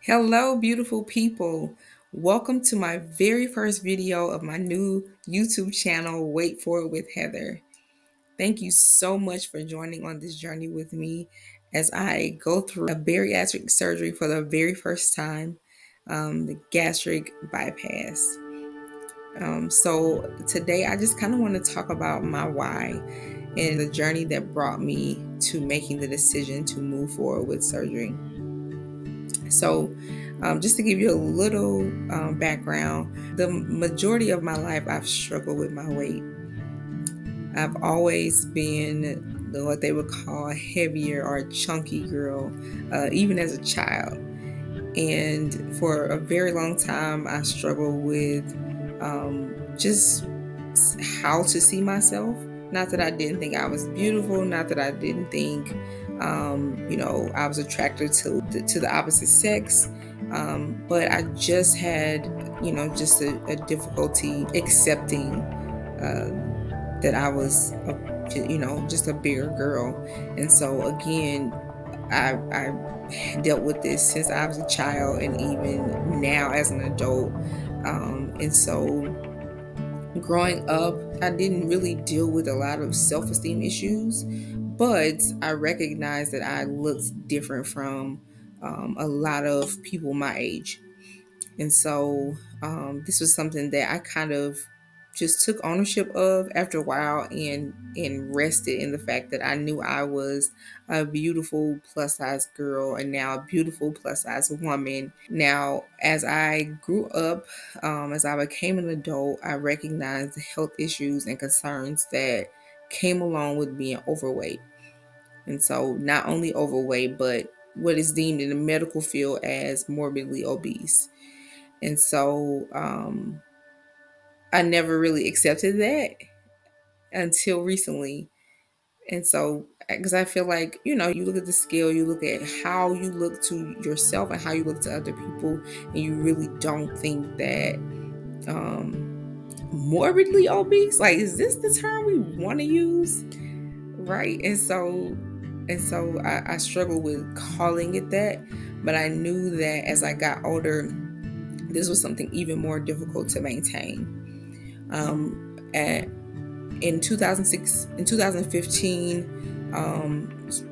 Hello, beautiful people. Welcome to my very first video of my new YouTube channel, Wait For It with Heather. Thank you so much for joining on this journey with me as I go through a bariatric surgery for the very first time, the gastric bypass. So today I just kind of want to talk about my why and the journey that brought me to making the decision to move forward with surgery. So, just to give you a little background, the majority of my life I've struggled with my weight. I've always been what they would call a heavier or a chunky girl, even as a child. And for a very long time, I struggled with just how to see myself. Not that I didn't think I was beautiful, not that I didn't think, I was attracted to the opposite sex, but I just had, just a difficulty accepting that I was, just a bigger girl. And so again, I dealt with this since I was a child and even now as an adult. And so growing up, I didn't really deal with a lot of self-esteem issues, but I recognized that I looked different from a lot of people my age. And so this was something that I kind of just took ownership of after a while and rested in the fact that I knew I was a beautiful plus size girl and now a beautiful plus size woman. Now, as I grew up, as I became an adult, I recognized the health issues and concerns that came along with being overweight. And so not only overweight, but what is deemed in the medical field as morbidly obese. And so I never really accepted that until recently. And so, because I feel like, you look at the scale, you look at how you look to yourself and how you look to other people, and you really don't think that morbidly obese, like, is this the term we want to use? Right. And so I struggle with calling it that, but I knew that as I got older, this was something even more difficult to maintain. At In 2006, in 2015,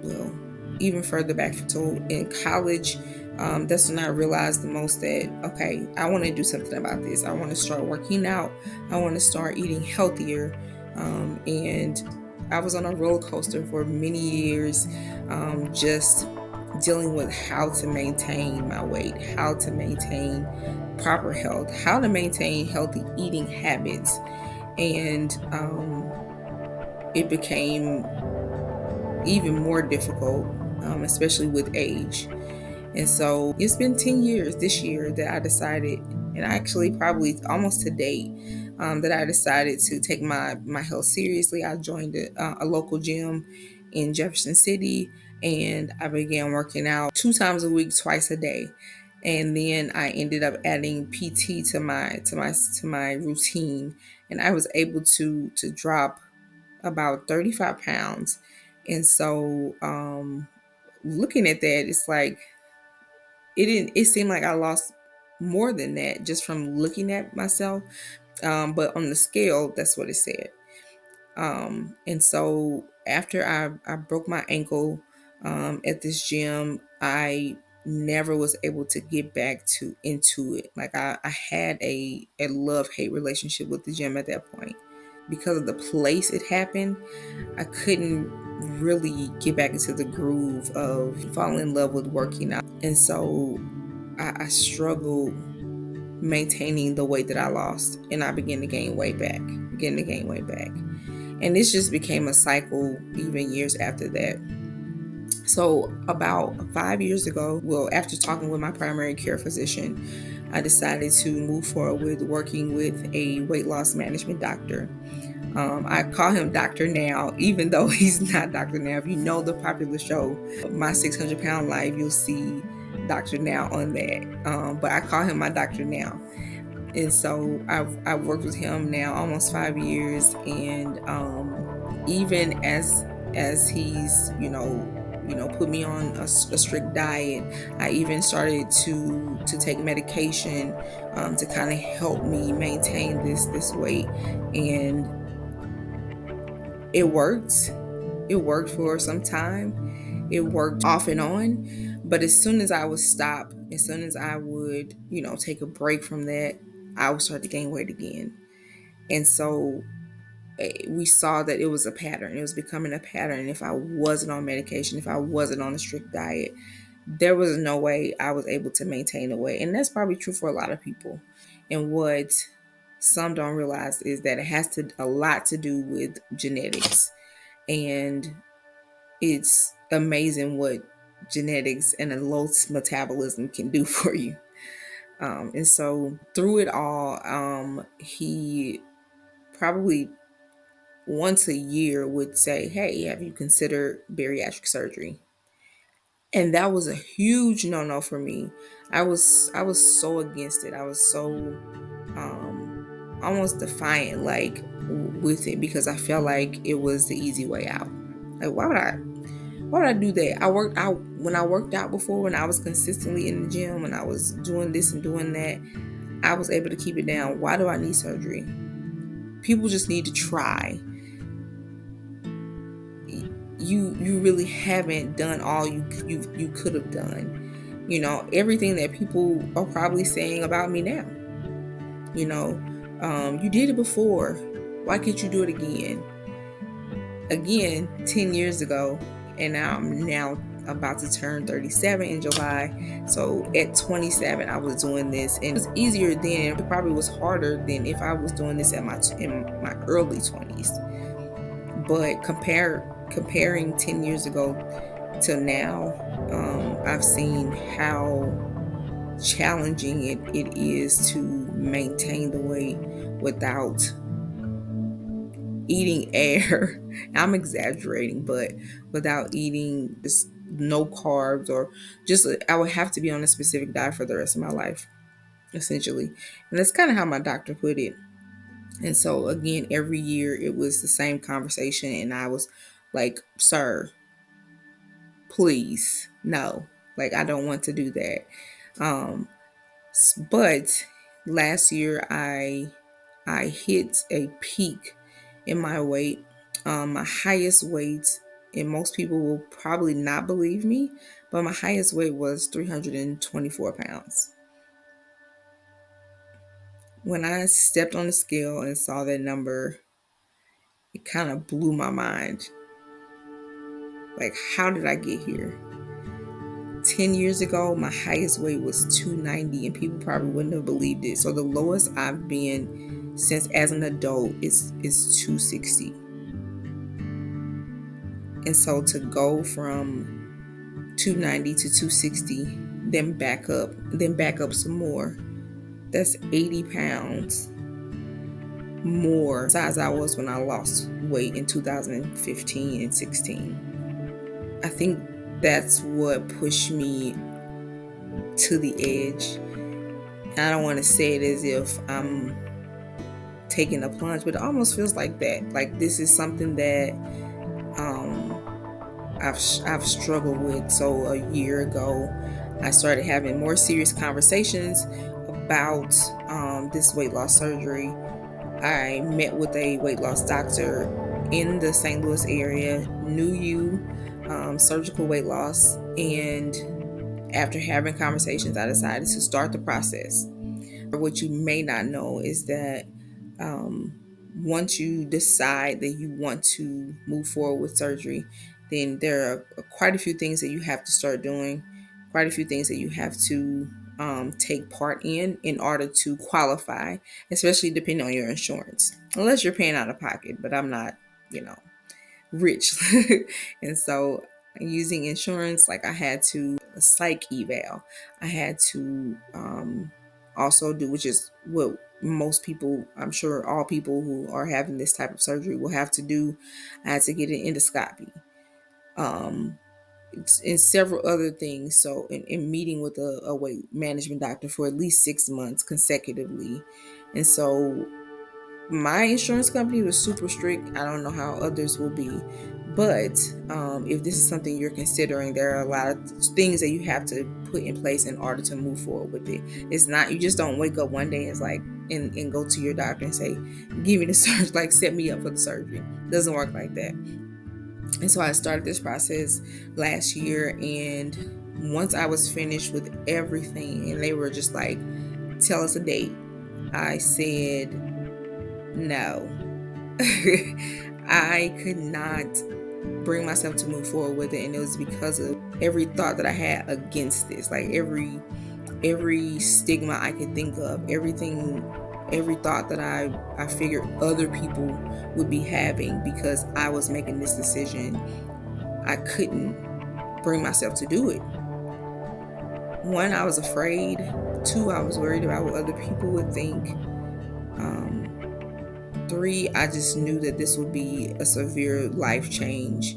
well, even further back to in college, that's when I realized the most that, okay, I want to do something about this. I want to start working out. I want to start eating healthier. And I was on a roller coaster for many years, just dealing with how to maintain my weight, how to maintain proper health, how to maintain healthy eating habits. And it became even more difficult, especially with age. And so it's been 10 years this year that I decided, and actually probably almost to date, that I decided to take my health seriously. I joined a local gym in Jefferson City, and I began working out 2 times a week, twice a day. And then I ended up adding PT to my routine, and I was able to drop about 35 pounds. And so looking at that, it's like it seemed like I lost more than that just from looking at myself. But on the scale, that's what it said. And so after I broke my ankle at this gym, I never was able to get back to into it. Like I had a love-hate relationship with the gym at that point. Because of the place it happened, I couldn't really get back into the groove of falling in love with working out. And so I struggled maintaining the weight that I lost, and I began to gain weight back, And this just became a cycle even years after that. So about 5 years ago, well, after talking with my primary care physician, I decided to move forward with working with a weight loss management doctor. I call him Dr. Now, even though he's not Dr. Now. If you know the popular show, My 600 Pound Life, you'll see Dr. Now on that. But I call him my Dr. Now. And so I've worked with him now almost 5 years. And even as he's, put me on a strict diet. I even started to take medication to kind of help me maintain this weight, and it worked. It worked for some time. It worked off and on, but as soon as I would stop, as soon as I would, take a break from that, I would start to gain weight again. And so we saw that it was a pattern. It was becoming a pattern. If I wasn't on medication, if I wasn't on a strict diet, there was no way I was able to maintain the weight. And that's probably true for a lot of people. And what some don't realize is that it has a lot to do with genetics. And it's amazing what genetics and a low metabolism can do for you. And so through it all, he probably once a year would say, "Hey, have you considered bariatric surgery?" And that was a huge no-no for me. I was so against it. I was so almost defiant, like, with it, because I felt like it was the easy way out. Like, why would I do that? I worked out when I worked out before, when I was consistently in the gym, when I was doing this and doing that, I was able to keep it down. Why do I need surgery? People just need to try. You really haven't done all you could have done. Everything that people are probably saying about me now. You did it before. Why can't you do it again? Again, 10 years ago, and I'm now about to turn 37 in July. So at 27, I was doing this, and it was easier then. It probably was harder than if I was doing this in my early 20s. But comparing 10 years ago to now, I've seen how challenging it is to maintain the weight without eating air. I'm exaggerating, but without eating just no carbs, or just I would have to be on a specific diet for the rest of my life, essentially. And that's kind of how my doctor put it. And so again, every year it was the same conversation, and I was like, "Sir, please, no. Like, I don't want to do that." Um, but last year I hit a peak in my weight, my highest weight, and most people will probably not believe me, but my highest weight was 324 pounds. When I stepped on the scale and saw that number, it kind of blew my mind. Like, how did I get here? 10 years ago, my highest weight was 290, and people probably wouldn't have believed it. So the lowest I've been since as an adult is 260. And so to go from 290 to 260, then back up some more, that's 80 pounds more size I was when I lost weight in 2015 and 16. I think that's what pushed me to the edge. And I don't want to say it as if I'm taking a plunge, but it almost feels like that. Like, this is something that I've struggled with. So a year ago, I started having more serious conversations about this weight loss surgery. I met with a weight loss doctor in the St. Louis area, knew you, surgical weight loss, and after having conversations, I decided to start the process. What you may not know is that once you decide that you want to move forward with surgery, then there are quite a few things that you have to start doing, quite a few things that you have to take part in order to qualify, especially depending on your insurance, unless you're paying out of pocket. But I'm not, rich. And so using insurance, like, I had to a psych eval. I had to also do, which is what most people, I'm sure all people who are having this type of surgery will have to do. I had to get an endoscopy, um, and several other things. So in meeting with a weight management doctor for at least 6 months consecutively. And so my insurance company was super strict. I don't know how others will be, But if this is something you're considering, there are a lot of things that you have to put in place in order to move forward with it. It's not, you just don't wake up one day and it's like, and go to your doctor and say, give me the surgery, like set me up for the surgery. It doesn't work like that. And so I started this process last year, and once I was finished with everything and they were just like, tell us a date, I said no. I could not bring myself to move forward with it, and it was because of every thought that I had against this, like every stigma I could think of, every thought that I figured other people would be having because I was making this decision. I couldn't bring myself to do it. One, I was afraid. Two, I was worried about what other people would think. Three, I just knew that this would be a severe life change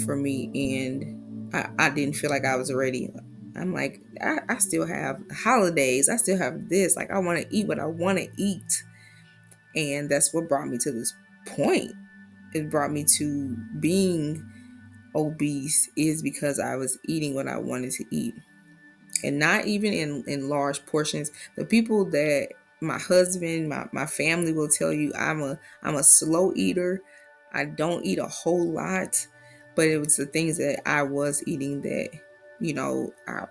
for me, and I didn't feel like I was ready. I'm like, I still have holidays. I still have this. Like, I want to eat what I want to eat. And that's what brought me to this point. It brought me to being obese, is because I was eating what I wanted to eat. And not even in large portions. The people that my husband, my family will tell you I'm a slow eater. I don't eat a whole lot, but it was the things that I was eating that,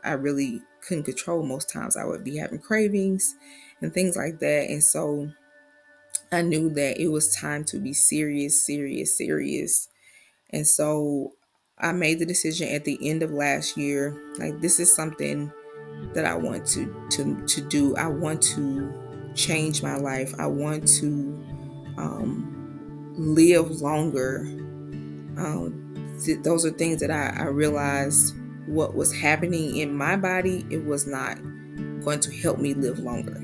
I really couldn't control. Most times I would be having cravings and things like that. And so I knew that it was time to be serious, serious, serious. And so I made the decision at the end of last year, like, this is something that I want to do. I want to change my life. I want to live longer. Those are things that I realized what was happening in my body. It was not going to help me live longer.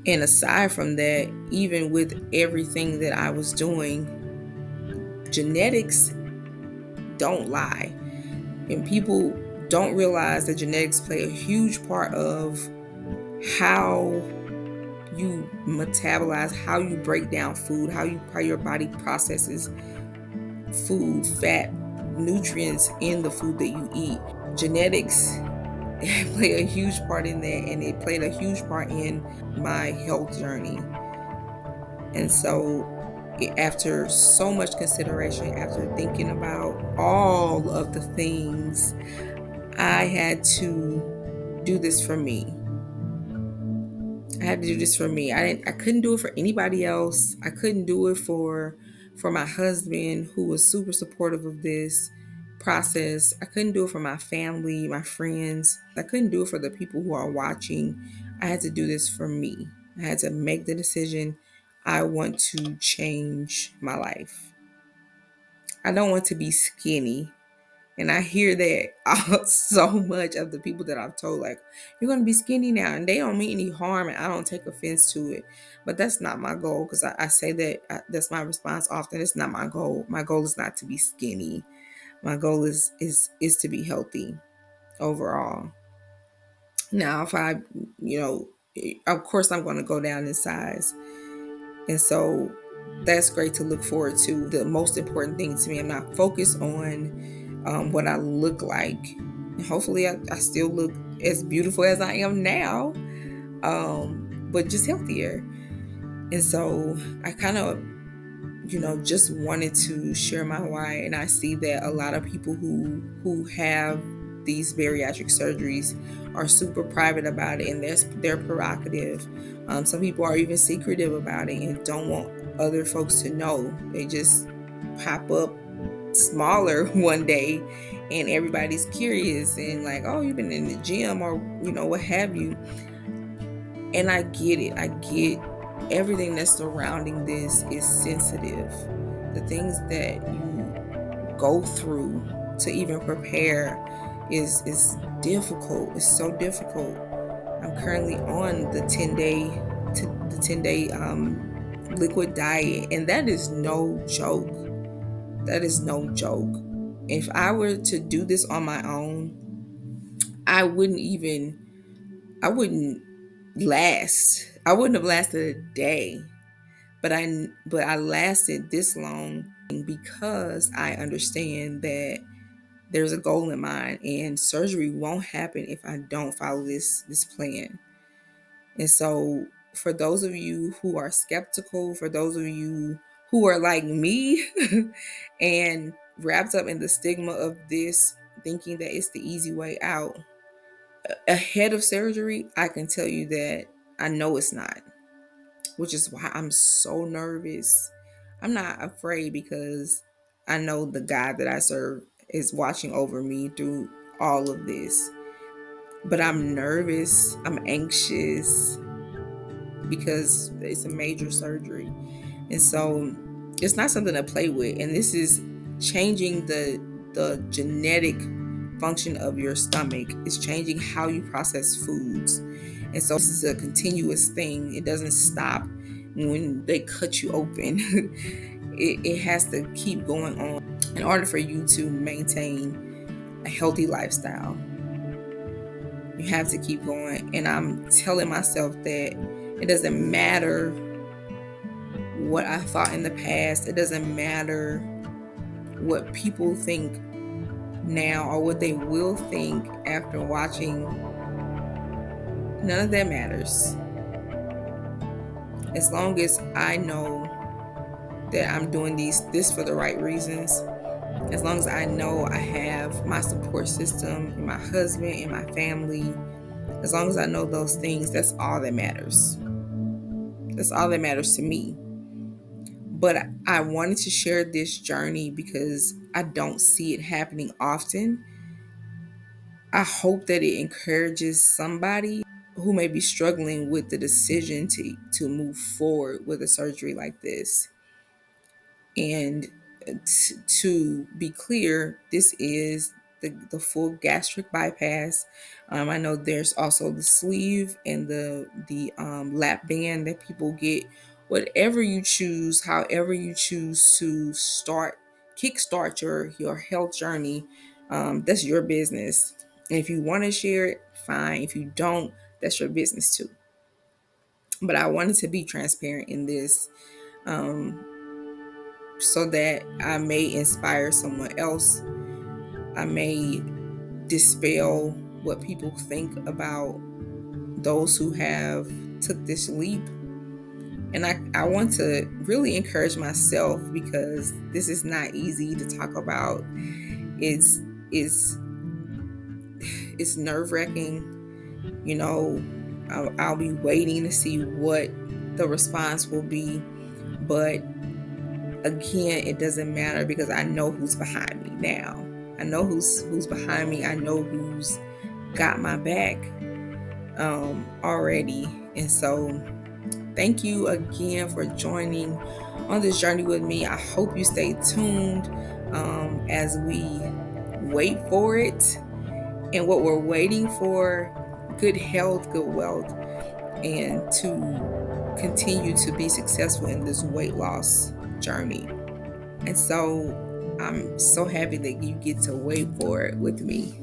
And aside from that, even with everything that I was doing, genetics don't lie. And people don't realize that genetics play a huge part of how you metabolize, how you break down food, how your body processes food, fat, nutrients in the food that you eat. Genetics play a huge part in that, and it played a huge part in my health journey. And so after so much consideration, after thinking about all of the things, I had to do this for me. I had to do this for me. I couldn't do it for anybody else. I couldn't do it for my husband, who was super supportive of this process. I couldn't do it for my family, my friends. I couldn't do it for the people who are watching. I had to do this for me. I had to make the decision. I want to change my life. I don't want to be skinny. And I hear that so much of the people that I've told, like, you're going to be skinny now. And they don't mean any harm, and I don't take offense to it. But that's not my goal, because I say that that's my response often. It's not my goal. My goal is not to be skinny. My goal is to be healthy overall. Now, if I, of course, I'm going to go down in size. And so that's great to look forward to. The most important thing to me, I'm not focused on what I look like. And hopefully I still look as beautiful as I am now, but just healthier. And so I kind of, just wanted to share my why. And I see that a lot of people who have these bariatric surgeries are super private about it, and that's their prerogative. Some people are even secretive about it and don't want other folks to know. They just pop up smaller one day, and everybody's curious and like, oh, you've been in the gym, or what have you. And I get it. I get everything that's surrounding this is sensitive. The things that you go through to even prepare is difficult. It's so difficult. I'm currently on the 10-day liquid diet, and that is no joke. That is no joke. If I were to do this on my own, I wouldn't last. I wouldn't have lasted a day. but I lasted this long because I understand that there's a goal in mind, and surgery won't happen if I don't follow this plan. And so for those of you who are skeptical, for those of you who are like me and wrapped up in the stigma of this, thinking that it's the easy way out, ahead of surgery, I can tell you that I know it's not, which is why I'm so nervous. I'm not afraid because I know the God that I serve is watching over me through all of this. But I'm nervous, I'm anxious because it's a major surgery. And so it's not something to play with. And this is changing the genetic function of your stomach. It's changing how you process foods. And so this is a continuous thing. It doesn't stop when they cut you open. it has to keep going on in order for you to maintain a healthy lifestyle. You have to keep going. And I'm telling myself that it doesn't matter what I thought in the past. It doesn't matter what people think now or what they will think after watching. None of that matters. As long as I know that I'm doing this for the right reasons, as long as I know I have my support system and my husband and my family, as long as I know those things, that's all that matters. That's all that matters to me. But I wanted to share this journey because I don't see it happening often. I hope that it encourages somebody who may be struggling with the decision to move forward with a surgery like this. And to be clear, this is the full gastric bypass. I know there's also the sleeve and the lap band that people get. Whatever you choose, however you choose to kickstart your health journey, that's your business. And if you want to share it, fine. If you don't, that's your business too. But I wanted to be transparent in this. So that I may inspire someone else. I may dispel what people think about those who have took this leap. And I want to really encourage myself because this is not easy to talk about. It's it's it's nerve-wracking. I'll be waiting to see what the response will be. But again, it doesn't matter because I know who's behind me now. I know who's behind me. I know who's got my back already. And so thank you again for joining on this journey with me. I hope you stay tuned as we wait for it. And what we're waiting for, good health, good wealth, and to continue to be successful in this weight loss journey. And so I'm so happy that you get to wait for it with me.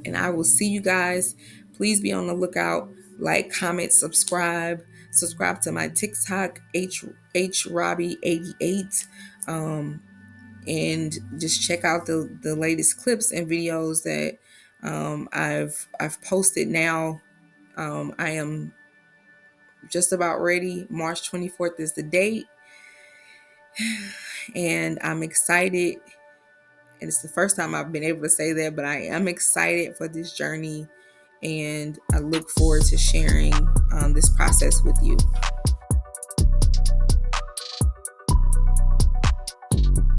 And I will see you guys. Please be on the lookout. Like, comment, subscribe. Subscribe to my TikTok, HRobbie88. And just check out the latest clips and videos that I've posted now. I am just about ready. March 24th is the date. And I'm excited. And it's the first time I've been able to say that, but I am excited for this journey. And I look forward to sharing this process with you.